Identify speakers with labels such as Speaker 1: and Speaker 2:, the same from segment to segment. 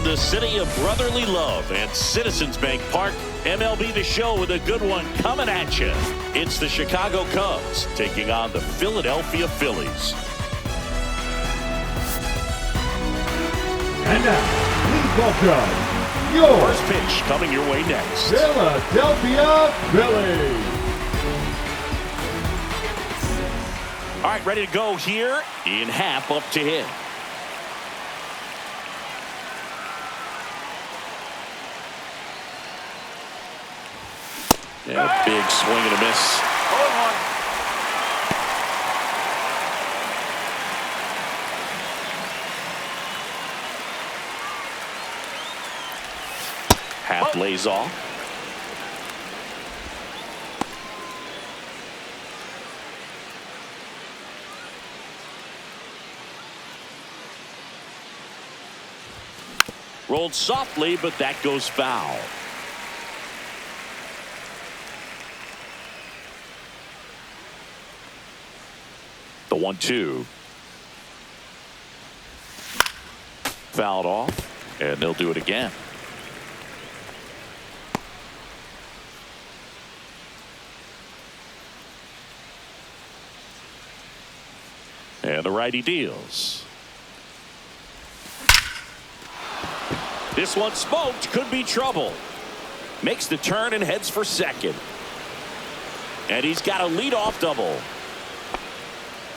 Speaker 1: the city of brotherly love and Citizens Bank Park. MLB The Show with a good one coming at you. It's the Chicago Cubs taking on the Philadelphia Phillies.
Speaker 2: And now, please welcome your
Speaker 1: first pitch coming your way next.
Speaker 2: Philadelphia Phillies.
Speaker 1: All right, ready to go here in half, up to hit. And a big swing and a miss. Half lays off. Rolled softly, but that goes foul. The 1-2. Fouled off, and they'll do it again. And the righty deals. This one smoked, could be trouble. Makes the turn and heads for second. And he's got a leadoff double.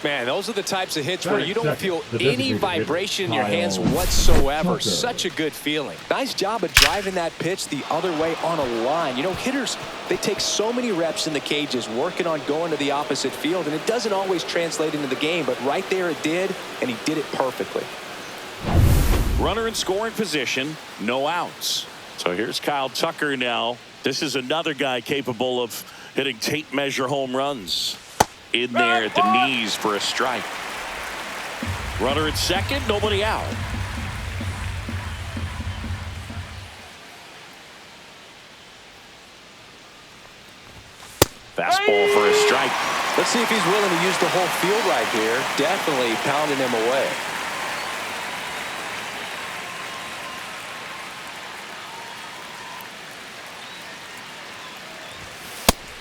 Speaker 3: Man, those are the types of hits where you don't feel any vibration in your hands whatsoever. Such a good feeling. Nice job of driving that pitch the other way on a line. You know, hitters, they take so many reps in the cages working on going to the opposite field, and it doesn't always translate into the game, but right there it did, and he did it perfectly.
Speaker 1: Runner in scoring position, no outs. So here's Kyle Tucker now. This is another guy capable of hitting tape measure home runs. In there at the knees for a strike. Runner at second, nobody out. Fastball for a strike.
Speaker 3: Let's see if he's willing to use the whole field right here. Definitely pounding him away.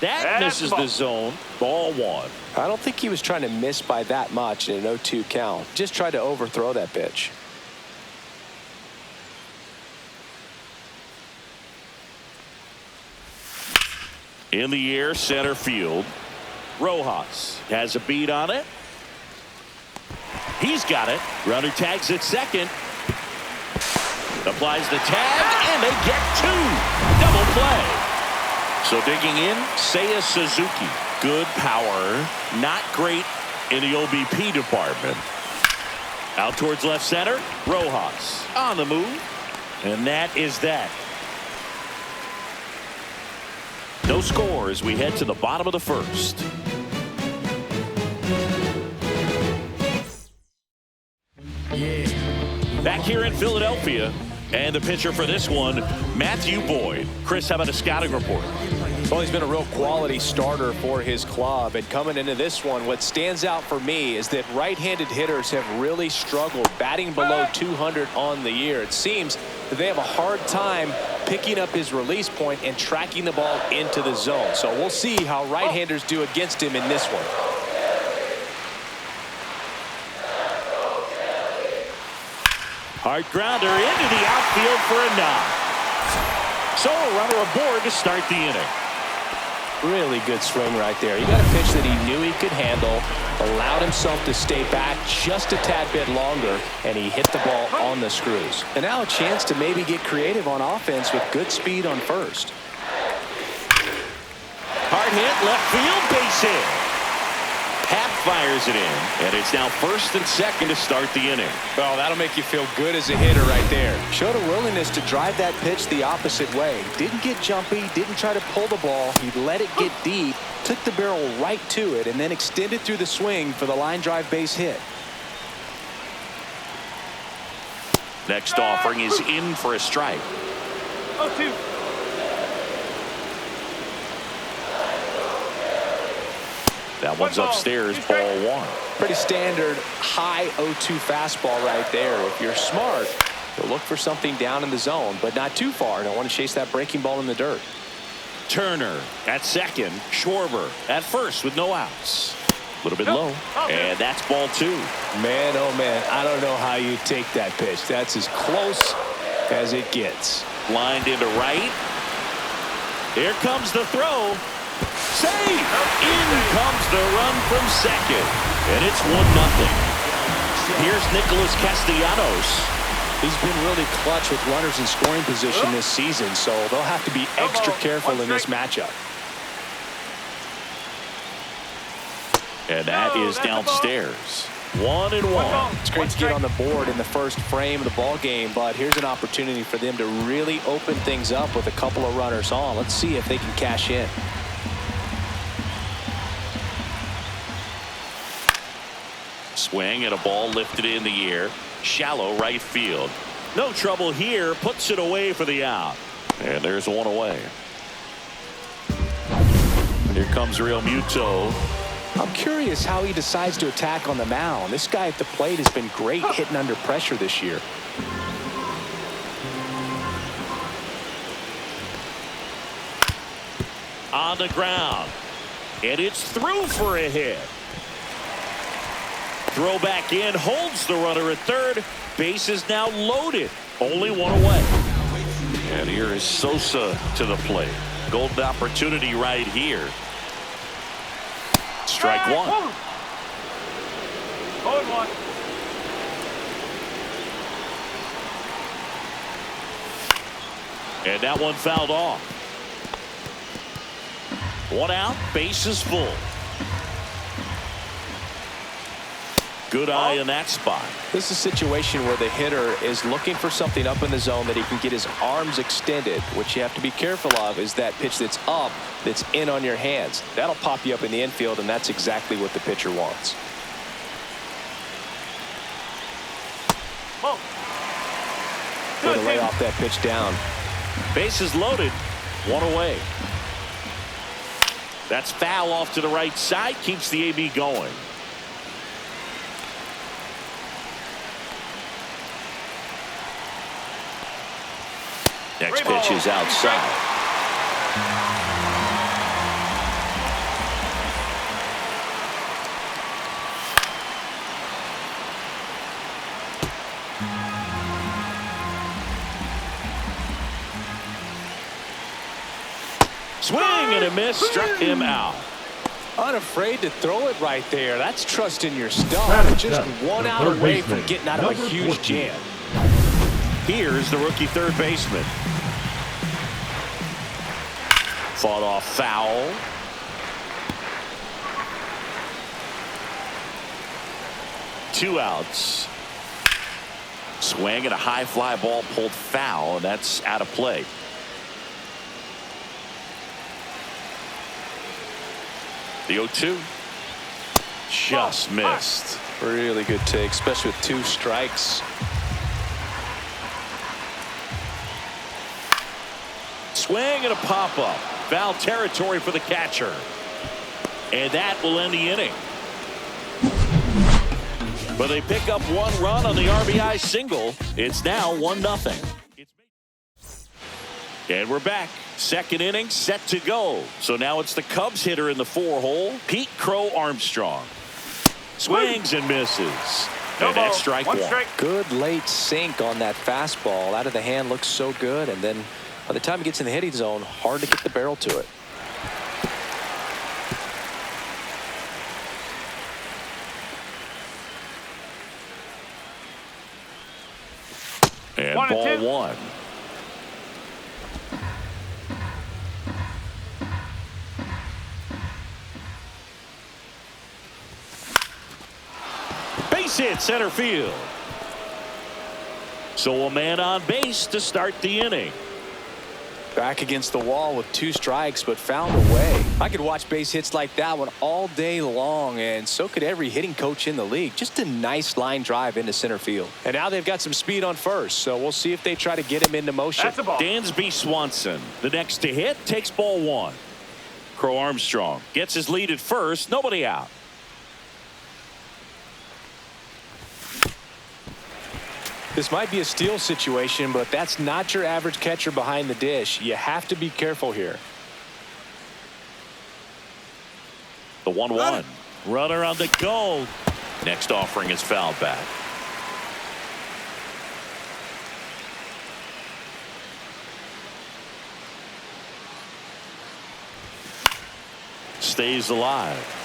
Speaker 1: That misses the zone. Ball one.
Speaker 3: I don't think he was trying to miss by that much in an 0-2 count. Just tried to overthrow that pitch.
Speaker 1: In the air, center field. Rojas has a beat on it. He's got it. Runner tags at second. Applies the tag, and they get two. Double play. So digging in, Seiya Suzuki. Good power, not great in the OBP department. Out towards left center, Rojas on the move, and that is that. No score as we head to the bottom of the first. Back here in Philadelphia, and the pitcher for this one, Matthew Boyd. Chris, how about a scouting report?
Speaker 3: Well, he's been a real quality starter for his club. And coming into this one, what stands out for me is that right-handed hitters have really struggled batting below 200 on the year. It seems that they have a hard time picking up his release point and tracking the ball into the zone. So we'll see how right-handers do against him in this one.
Speaker 1: Hard grounder into the outfield for a knock. So a runner aboard to start the inning.
Speaker 3: Really good swing right there. He got a pitch that he knew he could handle, allowed himself to stay back just a tad bit longer, and he hit the ball on the screws. And now a chance to maybe get creative on offense with good speed on first.
Speaker 1: Hard hit, left field, base hit. Happ fires it in, and it's now first and second to start the inning.
Speaker 3: Well, that'll make you feel good as a hitter right there. Showed a willingness to drive that pitch the opposite way. Didn't get jumpy, didn't try to pull the ball. He let it get deep, took the barrel right to it, and then extended through the swing for the line drive base hit.
Speaker 1: Next offering is in for a strike.
Speaker 4: 0-2.
Speaker 1: That one's upstairs, ball one.
Speaker 3: Pretty standard high 0-2 fastball right there. If you're smart, He'll look for something down in the zone, but not too far. Don't want to chase that breaking ball in the dirt.
Speaker 1: Turner at second. Schwarber at first with no outs. A little bit low. And that's ball 2.
Speaker 3: Man, oh man, I don't know how you take that pitch. That's as close as it gets.
Speaker 1: Lined into right. Here comes the throw. Save! In comes the run from second. And it's 1-0. Here's Nicholas Castellanos.
Speaker 3: He's been really clutch with runners in scoring position this season, so they'll have to be extra careful in this matchup.
Speaker 1: And that is downstairs. 1-1.
Speaker 3: It's great to get on the board in the first frame of the ball game, but here's an opportunity for them to really open things up with a couple of runners on. Let's see if they can cash in.
Speaker 1: Swing and a ball lifted in the air. Shallow right field. No trouble here. Puts it away for the out. And there's one away. Here comes Real Muto.
Speaker 3: I'm curious how he decides to attack on the mound. This guy at the plate has been great hitting under pressure this year.
Speaker 1: On the ground. And it's through for a hit. Throw back in, holds the runner at third. Base is now loaded. Only one away. And here is Sosa to the plate. Golden opportunity right here. Strike one. And that one fouled off. One out, base is full. Good eye in that spot.
Speaker 3: This is a situation where the hitter is looking for something up in the zone that he can get his arms extended. What you have to be careful of is that pitch that's up, that's in on your hands. That'll pop you up in the infield, and that's exactly what the pitcher wants. Way to lay off that pitch down.
Speaker 1: Bases loaded. One away. That's foul off to the right side. Keeps the AB going. Next pitch is outside. Swing and a miss. Struck him out.
Speaker 3: Unafraid to throw it right there. That's trusting your stuff. Just one out away from getting out of a huge jam.
Speaker 1: Here's the rookie third baseman. Fought off foul. Two outs. Swing and a high fly ball pulled foul, and that's out of play. The 0-2. Just missed.
Speaker 3: Really good take, especially with two strikes.
Speaker 1: Swing and a pop-up. Foul territory for the catcher. And that will end the inning. But they pick up one run on the RBI single. It's now 1-0. And we're back. Second inning set to go. So now it's the Cubs hitter in the 4-hole, Pete Crow Armstrong. Swings and misses. And that's strike one.
Speaker 3: Good late sink on that fastball. Out of the hand, looks so good. And then by the time it gets in the hitting zone, hard to get the barrel to it.
Speaker 1: And ball one. Base hit center field. So a man on base to start the inning.
Speaker 3: Back against the wall with two strikes, but found a way. I could watch base hits like that one all day long, and so could every hitting coach in the league. Just a nice line drive into center field. And now they've got some speed on first, so we'll see if they try to get him into motion.
Speaker 1: That's a ball. Dansby Swanson, the next to hit, takes ball one. Crow Armstrong gets his lead at first, nobody out.
Speaker 3: This might be a steal situation, but that's not your average catcher behind the dish. You have to be careful here.
Speaker 1: The 1-1. Runner on the goal. Next offering is fouled back. Stays alive.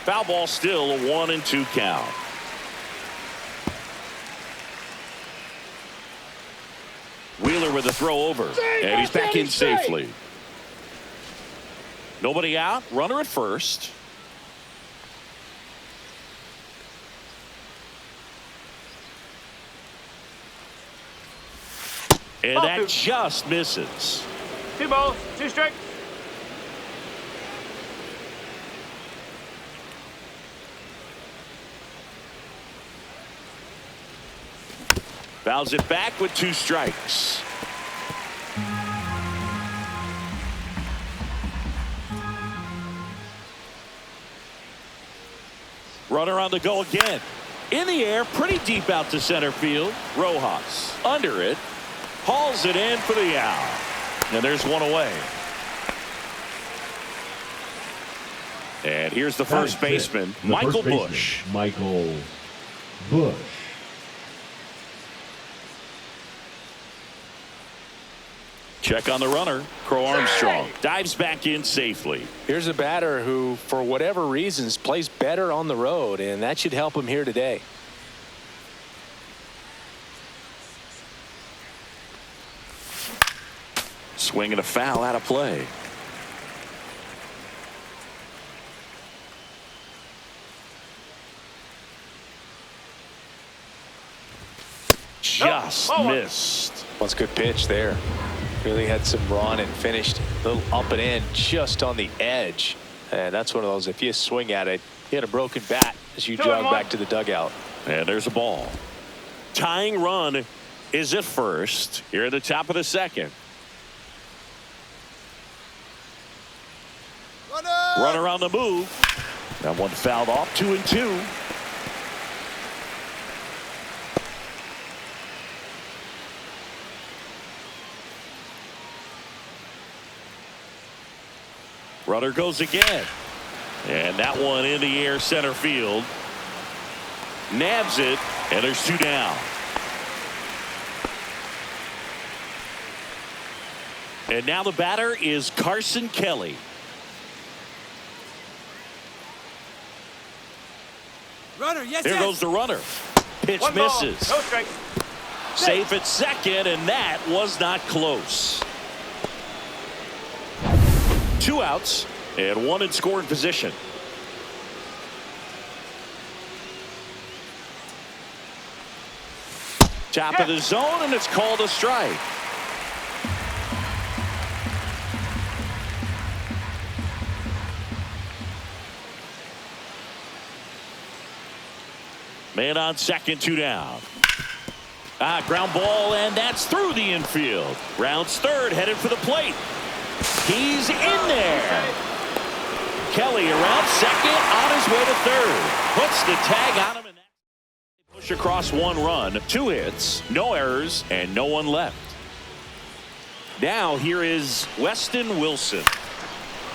Speaker 1: Foul ball, still a 1-2 count. Wheeler with a throw over. And he's back in safely. Nobody out. Runner at first. And that just misses.
Speaker 4: 2 balls, 2 strikes.
Speaker 1: Fouls it back with 2 strikes. Runner on the go again. In the air, pretty deep out to center field. Rojas under it. Hauls it in for the out. And there's one away. And here's the first baseman, Michael Bush.
Speaker 2: Michael Bush.
Speaker 1: Check on the runner. Crow Armstrong dives back in safely.
Speaker 3: Here's a batter who, for whatever reasons, plays better on the road, and that should help him here today.
Speaker 1: Swing and a foul out of play. Just missed.
Speaker 3: Well, it's a good pitch there. Really had some run and finished a little up and in just on the edge. And that's one of those, if you swing at it, you had a broken bat as you jog back to the dugout.
Speaker 1: And there's a ball. Tying run is at first here at the top of the second. Runner on the move. That one fouled off. 2-2. Runner goes again. And that one in the air center field. Nabs it. And there's 2 down. And now the batter is Carson Kelly.
Speaker 5: Runner, yes,
Speaker 1: There goes the runner. Pitch misses.
Speaker 4: No strike.
Speaker 1: Safe at second, and that was not close. 2 outs and 1 in scoring position. Top of the zone, and it's called a strike. Man on second, 2 down. Ground ball, and that's through the infield. Rounds third, headed for the plate. He's in there. Kelly around second, on his way to third. Puts the tag on him, and they push across 1 run, 2 hits, no errors, and no one left. Now here is Weston Wilson.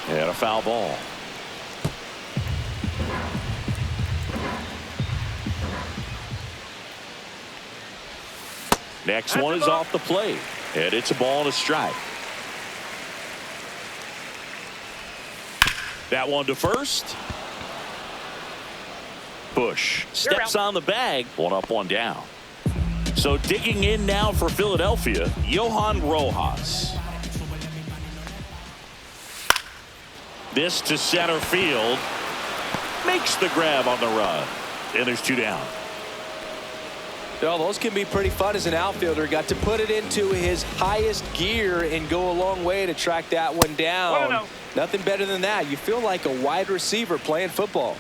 Speaker 1: And a foul ball. Next one is off the plate, and it's a ball and a strike. That one to first. Bush steps on the bag. 1 up, 1 down. So digging in now for Philadelphia, Johan Rojas. This to center field. Makes the grab on the run. And there's 2 down.
Speaker 3: Well, those can be pretty fun as an outfielder. Got to put it into his highest gear and go a long way to track that one down. Nothing better than that. You feel like a wide receiver playing football.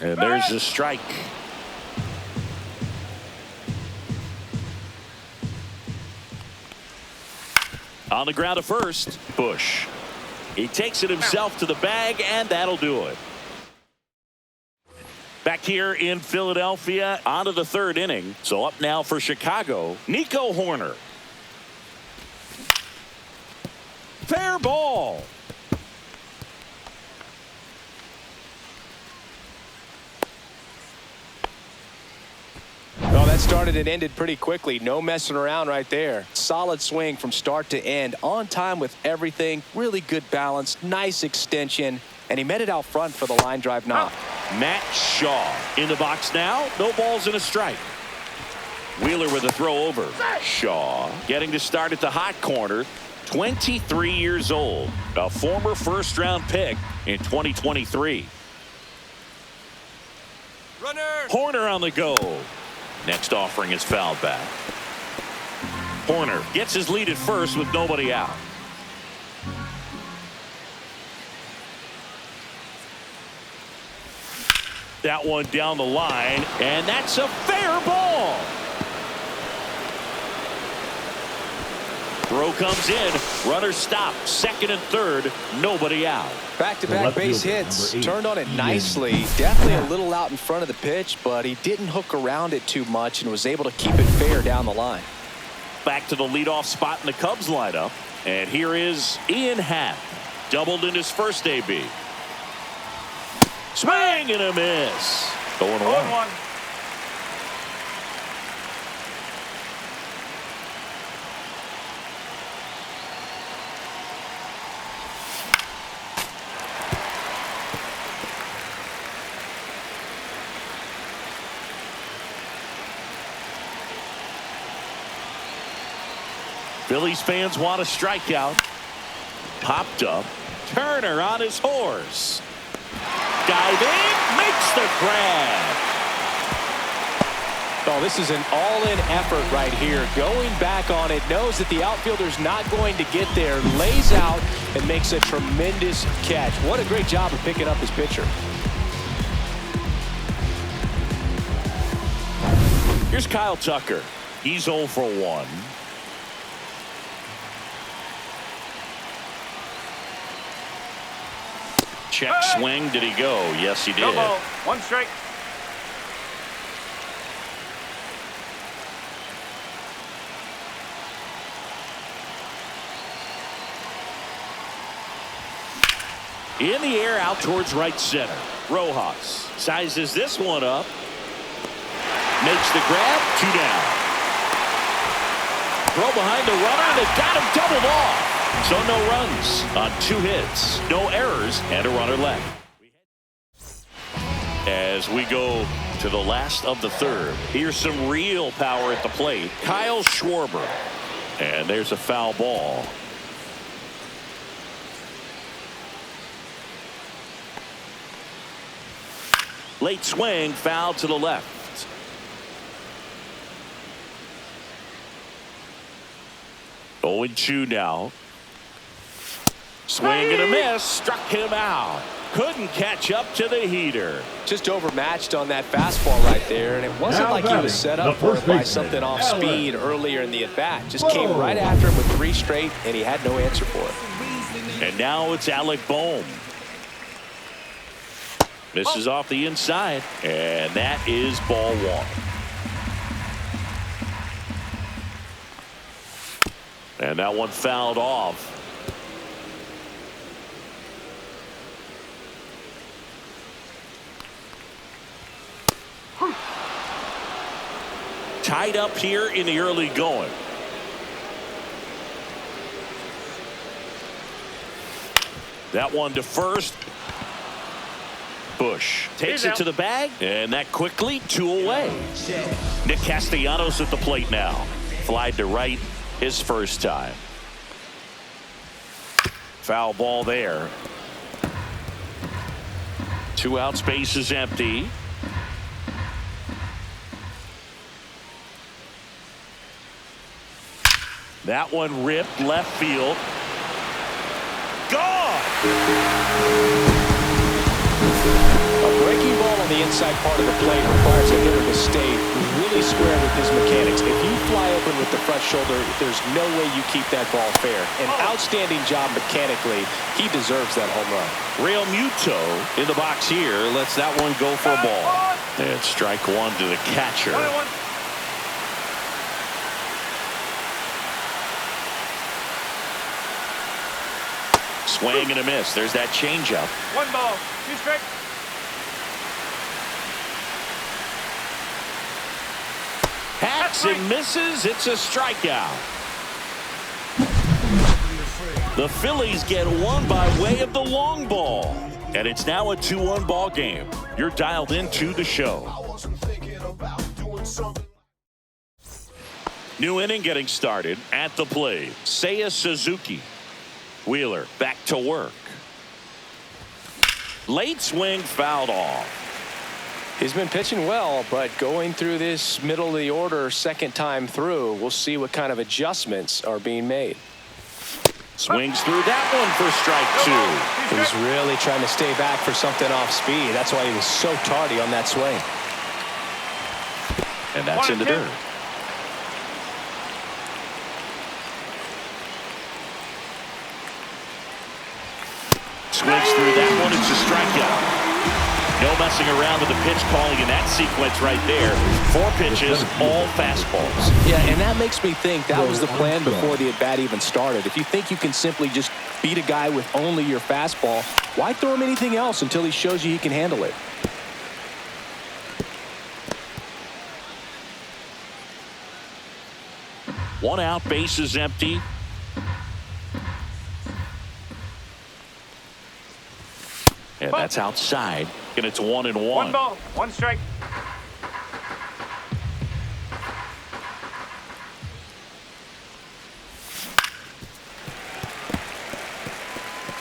Speaker 1: And there's the strike. On the ground to first, Bush. He takes it himself to the bag, and that'll do it. Back here in Philadelphia, on to the third inning. So up now for Chicago, Nico Hoerner. Fair ball.
Speaker 3: Well, that started and ended pretty quickly. No messing around right there. Solid swing from start to end. On time with everything. Really good balance. Nice extension. And he met it out front for the line drive knock.
Speaker 1: Matt Shaw in the box now. No balls and a strike. Wheeler with a throw over. Shaw getting to start at the hot corner. 23 years old. A former first-round pick in 2023.
Speaker 3: Runner.
Speaker 1: Hoerner on the go. Next offering is fouled back. Hoerner gets his lead at first with nobody out. That one down the line, and that's a fair ball. Throw comes in. Runner stopped. Second and third. Nobody out.
Speaker 3: Back-to-back base hits. Turned on it nicely. Definitely a little out in front of the pitch, but he didn't hook around it too much and was able to keep it fair down the line.
Speaker 1: Back to the leadoff spot in the Cubs lineup. And here is Ian Happ. Doubled in his first AB. Swing and a miss. 0-1. Phillies fans want a strikeout. Popped up. Turner on his horse. Diving, makes the grab.
Speaker 3: Oh, this is an all-in effort right here. Going back on it, knows that the outfielder's not going to get there, lays out and makes a tremendous catch. What a great job of picking up his pitcher.
Speaker 1: Here's Kyle Tucker. He's 0 for 1. Check swing. Did he go? Yes, he did.
Speaker 4: No ball. 1 strike.
Speaker 1: In the air out towards right center. Rojas sizes this one up. Makes the grab. 2 down. Throw behind the runner. And they got him doubled off. So no runs on 2 hits, no errors, and a runner left. As we go to the last of the third, here's some real power at the plate. Kyle Schwarber. And there's a foul ball. Late swing, foul to the left. 0-2 now. Swing and a miss. Struck him out. Couldn't catch up to the heater.
Speaker 3: Just overmatched on that fastball right there, and it wasn't like he was set up for it by something off speed earlier in the at-bat. Just came right after him with 3 straight, and he had no answer for it.
Speaker 1: And now it's Alec Bohm. Misses off the inside, and that is ball 1. And that one fouled off. Tied up here in the early going. That one to first. Bush takes it to the bag, and that quickly 2 away. Nick Castellanos at the plate now. Flied to right his first time. Foul ball there. 2 outs, base is empty. That one ripped left field. Gone!
Speaker 3: A breaking ball on the inside part of the plate requires a hitter to stay really really square with his mechanics. If you fly open with the front shoulder, there's no way you keep that ball fair. An outstanding job mechanically. He deserves that home run.
Speaker 1: Real Muto in the box here lets that one go for a ball. And strike one to the catcher. Swing and a miss. There's that changeup.
Speaker 4: 1 ball, 2 strikes.
Speaker 1: Hacks and misses. It's a strikeout. The Phillies get one by way of the long ball. And it's now a 2-1 ball game. You're dialed into the show. New inning getting started at the plate. Seiya Suzuki. Wheeler back to work. Late swing fouled off.
Speaker 3: He's been pitching well, but going through this middle of the order second time through, we'll see what kind of adjustments are being made.
Speaker 1: Swings through that one for strike 2.
Speaker 3: He's really trying to stay back for something off speed. That's why he was so tardy on that swing.
Speaker 1: And that's in the dirt. Swings through that one. It's a strikeout. No messing around with the pitch calling in that sequence right there. 4 pitches, all fastballs.
Speaker 3: Yeah, and that makes me think that was the plan before the at-bat even started. If you think you can simply just beat a guy with only your fastball, why throw him anything else until he shows you he can handle it?
Speaker 1: One out, bases empty. And that's outside. And it's 1-1.
Speaker 4: 1 ball, 1 strike.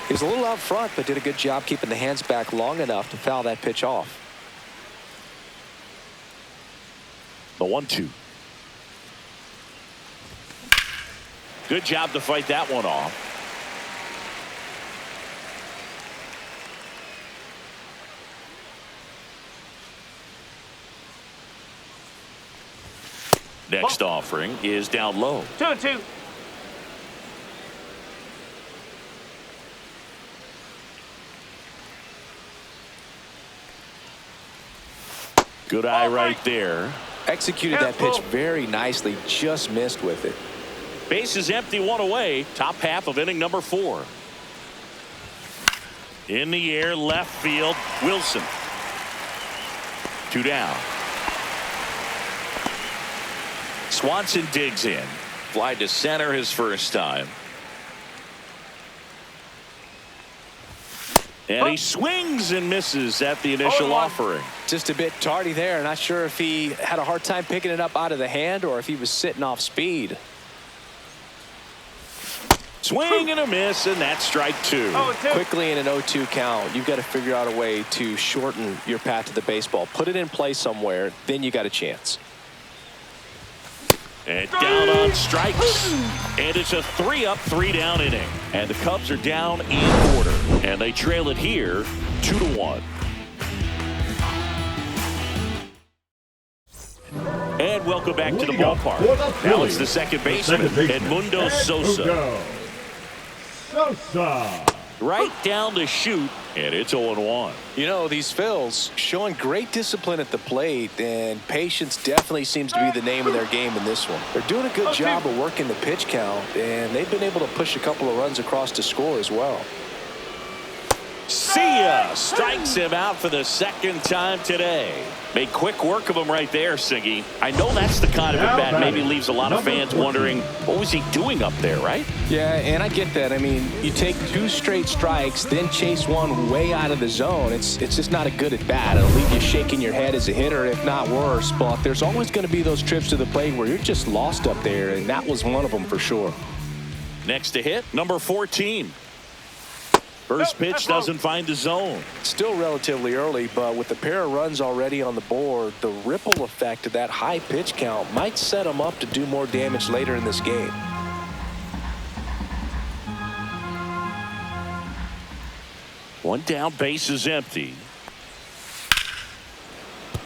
Speaker 3: He's a little out front, but did a good job keeping the hands back long enough to foul that pitch off.
Speaker 1: The 1-2. Good job to fight that one off. Next offering is down low.
Speaker 4: 2-2.
Speaker 1: Good eye right there.
Speaker 3: Executed that pitch very nicely, just missed with it.
Speaker 1: Base is empty, 1 away. Top half of inning number 4. In the air, left field, Wilson. 2 down. Swanson digs in. Fly to center his first time. And he swings and misses at the initial offering.
Speaker 3: Just a bit tardy there. Not sure if he had a hard time picking it up out of the hand or if he was sitting off speed.
Speaker 1: Swing and a miss, and that's strike 2.
Speaker 3: Quickly in an 0-2 count, you've got to figure out a way to shorten your path to the baseball. Put it in play somewhere, then you got a chance.
Speaker 1: And down on strikes. And it's a 3-up, 3-down inning. And the Cubs are down in order. And they trail it here 2-1. And welcome back to the ballpark. Now it's the second baseman, Edmundo Sosa. Right down the chute, and it's 0-1.
Speaker 3: You know, these Phils showing great discipline at the plate, and patience definitely seems to be the name of their game in this one. They're doing a good job of working the pitch count, and they've been able to push a couple of runs across to score as well.
Speaker 1: Seiya strikes him out for the second time today. Made quick work of him right there, Siggy. I know that's the kind of at-bat maybe leaves a lot of fans wondering, what was he doing up there, right?
Speaker 3: Yeah, and I get that. I mean, you take 2 straight strikes, then chase one way out of the zone. It's just not a good at-bat. It'll leave you shaking your head as a hitter, if not worse. But there's always going to be those trips to the plate where you're just lost up there, and that was one of them for sure.
Speaker 1: Next to hit, number 14. First pitch doesn't find the zone.
Speaker 3: Still relatively early, but with a pair of runs already on the board, the ripple effect of that high pitch count might set them up to do more damage later in this game.
Speaker 1: One down, base is empty.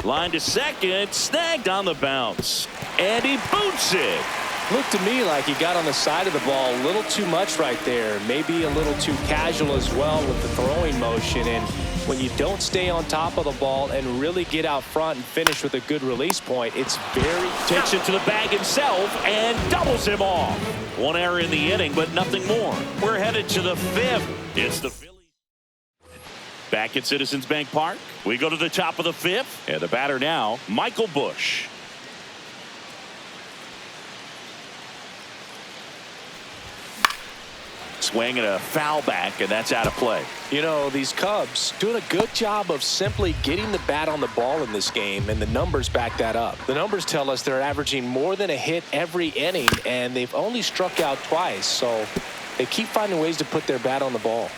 Speaker 1: Line to second, snagged on the bounce, and he boots it.
Speaker 3: Looked to me like he got on the side of the ball a little too much right there. Maybe a little too casual as well with the throwing motion. And when you don't stay on top of the ball and really get out front and finish with a good release point, it's very
Speaker 1: takes it to the bag himself and doubles him off. One error in the inning, but nothing more. We're headed to the fifth. It's the Phillies. Back at Citizens Bank Park, we go to the top of the fifth, and the batter now, Michael Busch. Swing and a foul back, and that's out of play.
Speaker 3: You know, these Cubs doing a good job of simply getting the bat on the ball in this game, and the numbers back that up. The numbers tell us they're averaging more than a hit every inning, and they've only struck out twice, so they keep finding ways to put their bat on the ball.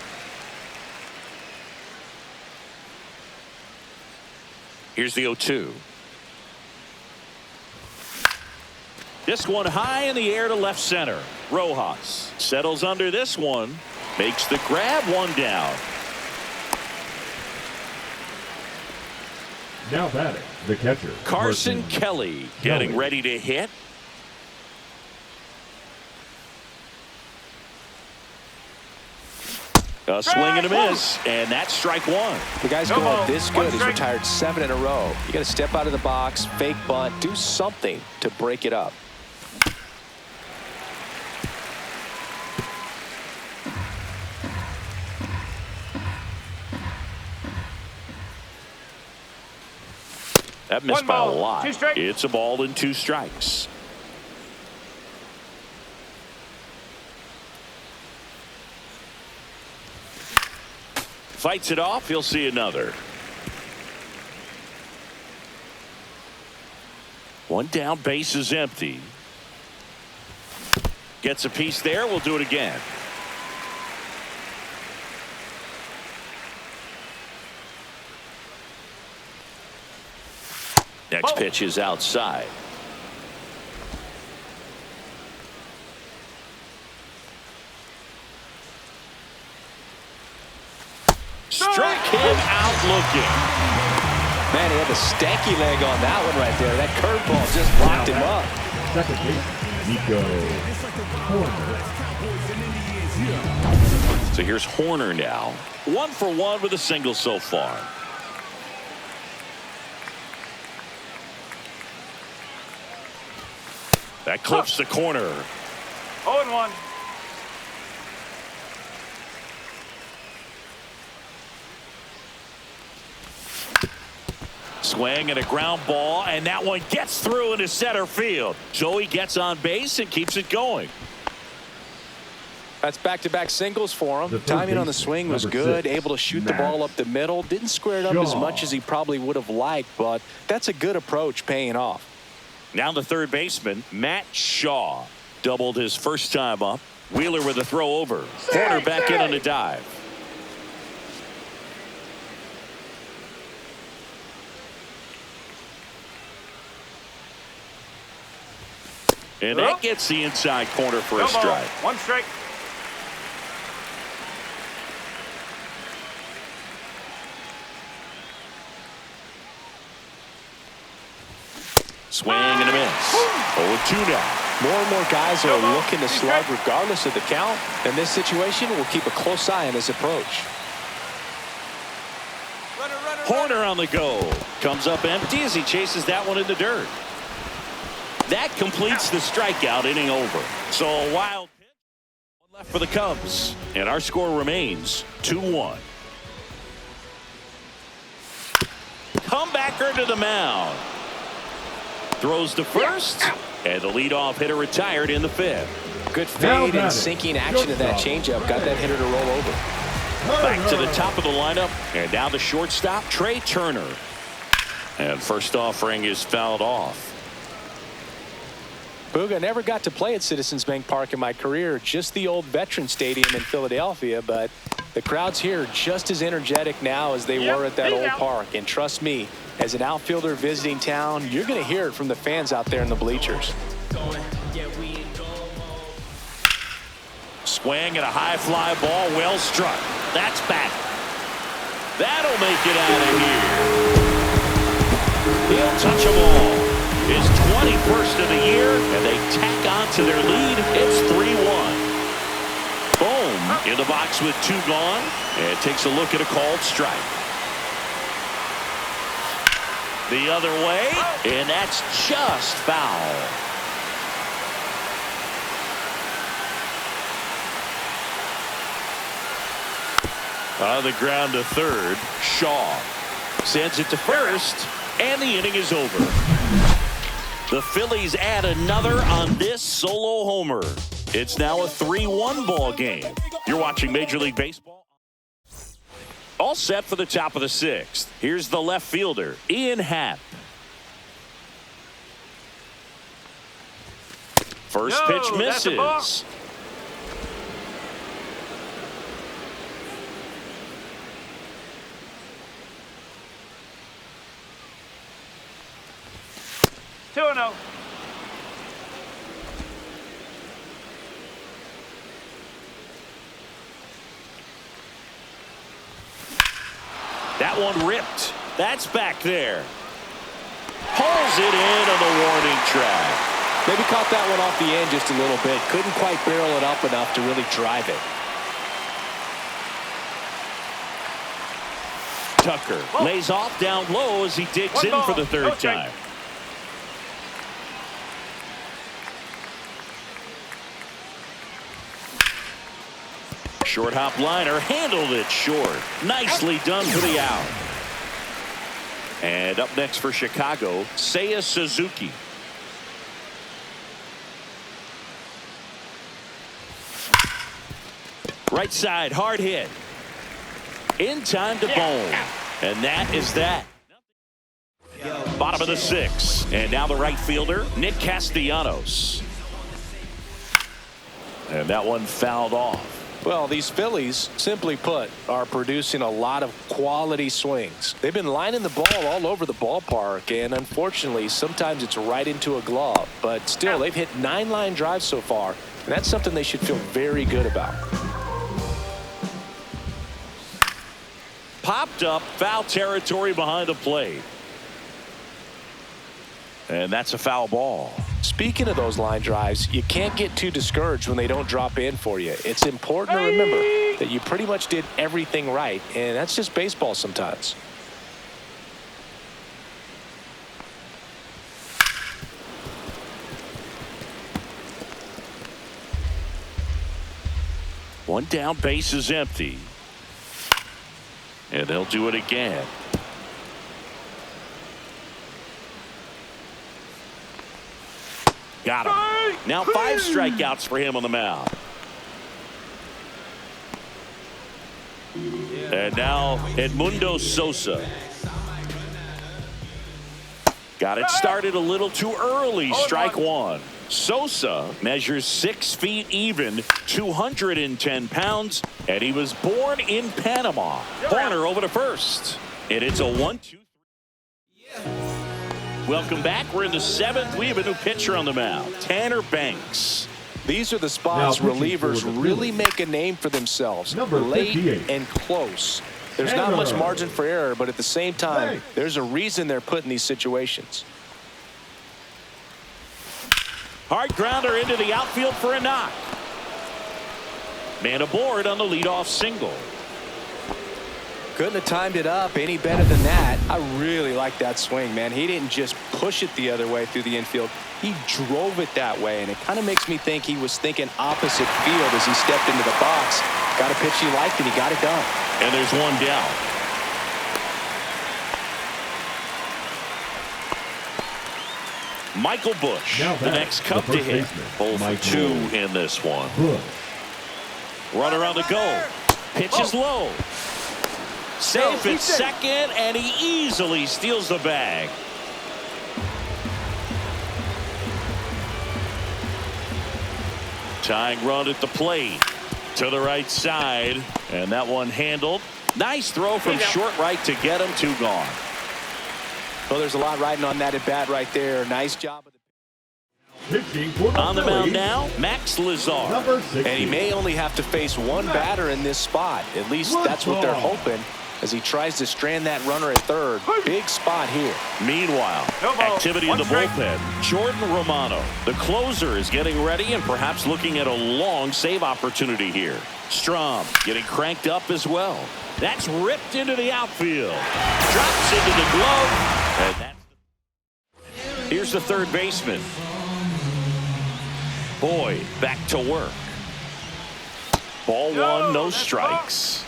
Speaker 1: Here's the 0-2. This one high in the air to left center. Rojas settles under this one. Makes the grab, one down.
Speaker 2: Now batting, the catcher.
Speaker 1: Carson Kelly getting ready to hit. A swing and a miss, and that's strike one.
Speaker 3: The guy's going this good. He's retired 7 in a row. You got to step out of the box, fake bunt, do something to break it up.
Speaker 1: That missed by a lot. It's a ball and 2 strikes. Fights it off. He'll see another. One down, base is empty. Gets a piece there. We'll do it again. Next pitch is outside. Struck him out looking.
Speaker 3: Man, he had the stanky leg on that one right there. That curveball just locked him up.
Speaker 2: Second base, Nico Horner.
Speaker 1: So here's Horner now. 1 for 1 with a single so far. That clips the corner.
Speaker 4: 0-1.
Speaker 1: Swing and a ground ball, and that one gets through into center field. Joey gets on base and keeps it going.
Speaker 3: That's back-to-back singles for him. Timing on the swing was good. Able to shoot the ball up the middle. Didn't square it up as much as he probably would have liked, but that's a good approach paying off.
Speaker 1: Now the third baseman, Matt Shaw, doubled his first time up. Wheeler with a throw over. Horner back in on a dive. And that gets the inside corner for a strike.
Speaker 4: 1 strike.
Speaker 1: Swing and a miss. 0-2 now.
Speaker 3: More and more guys are looking to slug regardless of the count. In this situation, we'll keep a close eye on his approach.
Speaker 1: Horner on the go. Comes up empty as he chases that one in the dirt. That completes the strikeout, inning over. So a wild pitch. One left for the Cubs. And our score remains 2-1. Comebacker to the mound. Throws to first. And the leadoff hitter retired in the 5th.
Speaker 3: Good fade and sinking action of that changeup. Got that hitter to roll over.
Speaker 1: Back to the top of the lineup. And now the shortstop, Trey Turner. And first offering is fouled off.
Speaker 3: Booga, never got to play at Citizens Bank Park in my career, just the old Veterans Stadium in Philadelphia, but the crowds here are just as energetic now as they were at that old park. And trust me, as an outfielder visiting town, you're going to hear it from the fans out there in the bleachers.
Speaker 1: Swing and a high fly ball, well struck. That's back. That'll make it out of here. He'll touch them all. His 21st of the year, and they tack on to their lead. It's 3-1. Bohm in the box with 2 gone, and takes a look at a called strike. The other way, and that's just foul. On the ground to third, Shaw sends it to first, and the inning is over. The Phillies add another on this solo homer. It's now a 3-1 ball game. You're watching Major League Baseball. All set for the top of the 6th. Here's the left fielder, Ian Happ. First pitch misses.
Speaker 4: 2-0.
Speaker 1: That one ripped. That's back there. Pulls it in on the warning track.
Speaker 3: Maybe caught that one off the end just a little bit. Couldn't quite barrel it up enough to really drive it.
Speaker 1: Tucker lays off down low as he digs in for the 3rd time. Short hop liner, handled it short. Nicely done for the out. And up next for Chicago, Seiya Suzuki. Right side, hard hit. In time to Bohm. And that is that. Bottom of the 6th. And now the right fielder, Nick Castellanos. And that one fouled off.
Speaker 3: Well, these Phillies, simply put, are producing a lot of quality swings. They've been lining the ball all over the ballpark, and unfortunately, sometimes it's right into a glove. But still, they've hit 9 line drives so far, and that's something they should feel very good about.
Speaker 1: Popped up, foul territory behind the plate. And that's a foul ball.
Speaker 3: Speaking of those line drives, you can't get too discouraged when they don't drop in for you. It's important to remember that you pretty much did everything right, and that's just baseball sometimes.
Speaker 1: One down, base is empty. And they'll do it again. Got him. Now 5 strikeouts for him on the mound. And now Edmundo Sosa. Got it started a little too early. Strike 1. Sosa measures 6 feet even, 210 pounds, and he was born in Panama. Corner over to first. And it's a 1-2. Welcome back. We're in the 7th. We have a new pitcher on the mound, Tanner Banks.
Speaker 3: These are the spots relievers really make a name for themselves. Late and close. There's not much margin for error, but at the same time, there's a reason they're put in these situations.
Speaker 1: Hard grounder into the outfield for a knock. Man aboard on the leadoff single.
Speaker 3: Couldn't have timed it up any better than that. I really like that swing, man. He didn't just push it the other way through the infield. He drove it that way, and it kind of makes me think he was thinking opposite field as he stepped into the box. Got a pitch he liked, and he got it done.
Speaker 1: And there's one down. Michael Busch, the next cup to hit. 0 for 2 in this one. Runner on the go. Pitch is low. Safe at second, and he easily steals the bag. Tying run at the plate. To the right side, and that one handled. Nice throw from short right to get him. 2 gone.
Speaker 3: Well, there's a lot riding on that at bat right there. Nice job.
Speaker 1: On the mound now, Max Lazar.
Speaker 3: And he may only have to face one batter in this spot. At least that's what they're hoping. as he tries to strand that runner at third. Big spot here.
Speaker 1: Meanwhile, activity in the bullpen. Jordan Romano, the closer, is getting ready and perhaps looking at a long save opportunity here. Strom getting cranked up as well. That's ripped into the outfield. Drops into the glove. And that's... Here's the third baseman. Boyd back to work. Ball one, no strikes.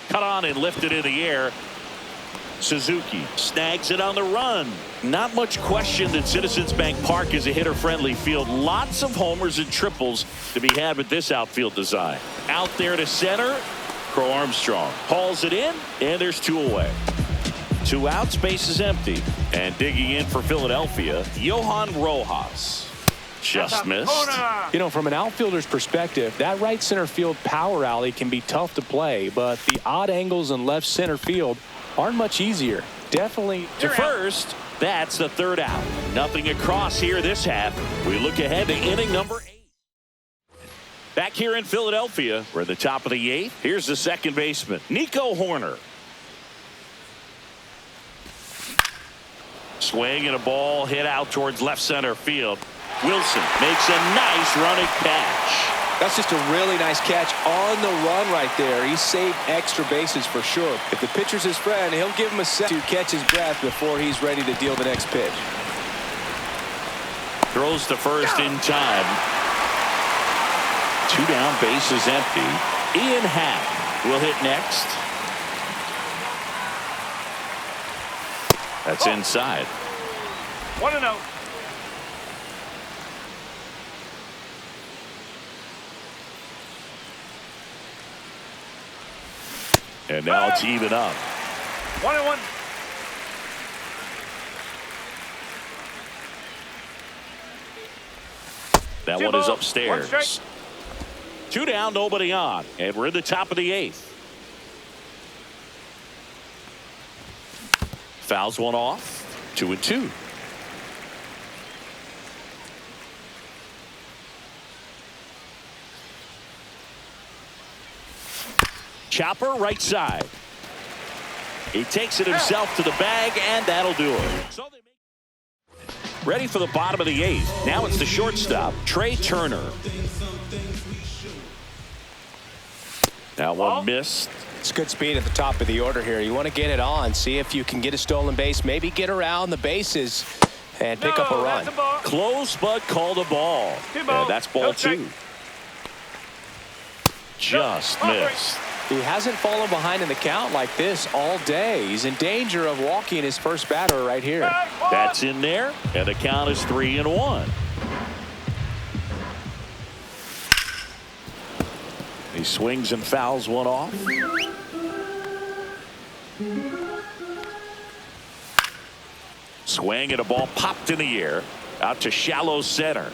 Speaker 1: Cut on and lifted in the air. Suzuki snags it on the run. Not much question that Citizens Bank Park is a hitter-friendly field. Lots of homers and triples to be had with this outfield design. Out there to center. Crow Armstrong hauls it in, and there's two away. 2 outs, base is empty. And digging in for Philadelphia, Johan Rojas. Just missed.
Speaker 3: You know, from an outfielder's perspective, that right center field power alley can be tough to play, but the odd angles in left center field aren't much easier. Definitely
Speaker 1: to first. That's the third out. Nothing across here this half. We look ahead to inning number 8. Back here in Philadelphia, we're at the top of the 8th. Here's the second baseman, Nico Horner. Swing and a ball hit out towards left center field. Wilson makes a nice running catch.
Speaker 3: That's just a really nice catch on the run right there. He saved extra bases for sure. If the pitcher's his friend, he'll give him a set to catch his breath before he's ready to deal the next pitch.
Speaker 1: Throws to first in time. 2 down, bases empty. Ian Happ will hit next. That's inside.
Speaker 4: 1-0.
Speaker 1: And now it's even up.
Speaker 4: 1-1.
Speaker 1: That one is upstairs. 2 down, nobody on. And we're in the top of the 8th. Fouls one off. 2-2. Chopper right side. He takes it himself to the bag, and that'll do it. So they make... Ready for the bottom of the 8th. Now it's the shortstop, Trey Turner. That one missed.
Speaker 3: It's good speed at the top of the order here. You want to get it on, see if you can get a stolen base, maybe get around the bases and pick up a run.
Speaker 1: Close, but called a ball. And that's ball 2. Just missed.
Speaker 3: He hasn't fallen behind in the count like this all day. He's in danger of walking his first batter right here.
Speaker 1: That's in there, and the count is 3-1. He swings and fouls one off. Swing and a ball popped in the air out to shallow center.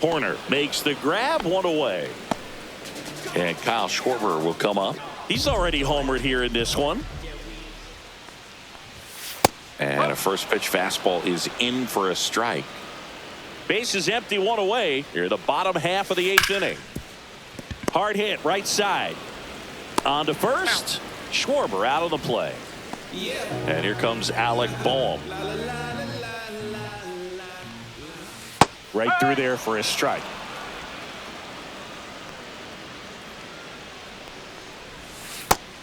Speaker 1: Horner makes the grab, one away. And Kyle Schwarber will come up. He's already homered here in this one. And a first pitch fastball is in for a strike. Base is empty, one away. Here the bottom half of the 8th inning. Hard hit right side. On to first. Schwarber out of the play. And here comes Alec Boehm. Right through there for a strike.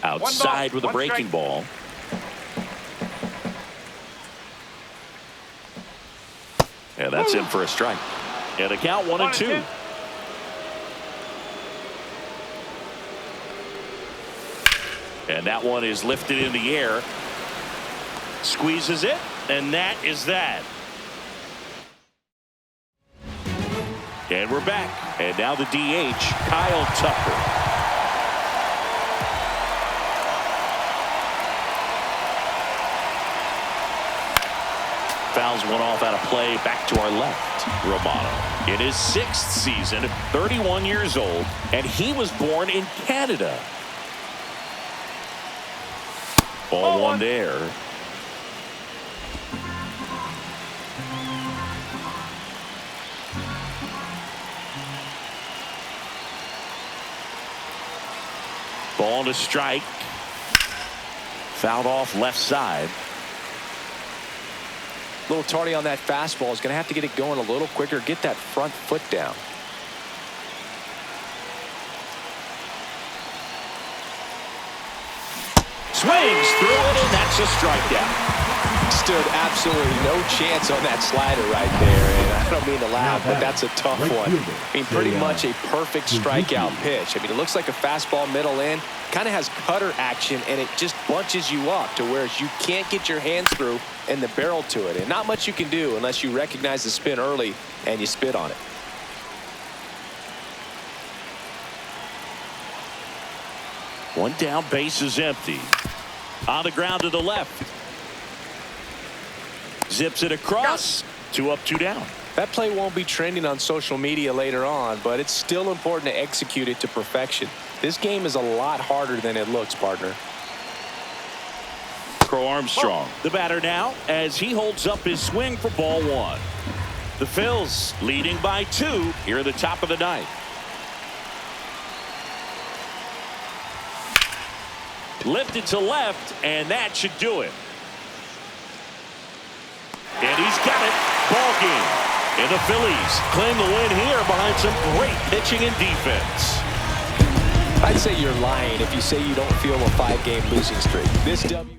Speaker 1: Outside with a breaking ball. And that's in for a strike. And the count 1-2. And that one is lifted in the air. Squeezes it. And that is that. And we're back. And now the DH, Kyle Tucker. Fouls one off out of play, back to our left. Romano in his 6th season, 31 years old, and he was born in Canada. Ball one there. to strike. Fouled off left side.
Speaker 3: A little tardy on that fastball. Is going to have to get it going a little quicker. Get that front foot down.
Speaker 1: Swings through it, and that's a strikeout.
Speaker 3: Stood absolutely no chance on that slider right there. And I don't mean to laugh, but that's a tough one. I mean, pretty much a perfect strikeout pitch. I mean, it looks like a fastball middle in. Kind of has cutter action, and it just bunches you up to where you can't get your hands through and the barrel to it. And not much you can do unless you recognize the spin early and you spit on it.
Speaker 1: One down, base is empty. On the ground to the left. Zips it across. 2 up, 2 down.
Speaker 3: That play won't be trending on social media later on, but it's still important to execute it to perfection. This game is a lot harder than it looks, partner.
Speaker 1: Crow Armstrong, the batter now, as he holds up his swing for ball 1. The Phillies leading by 2 here at the top of the 9th. Lifted to left, and that should do it. And he's got it. Ball game. And the Phillies claim the win here behind some great pitching and defense.
Speaker 3: I'd say you're lying if you say you don't feel a 5-game losing streak. This W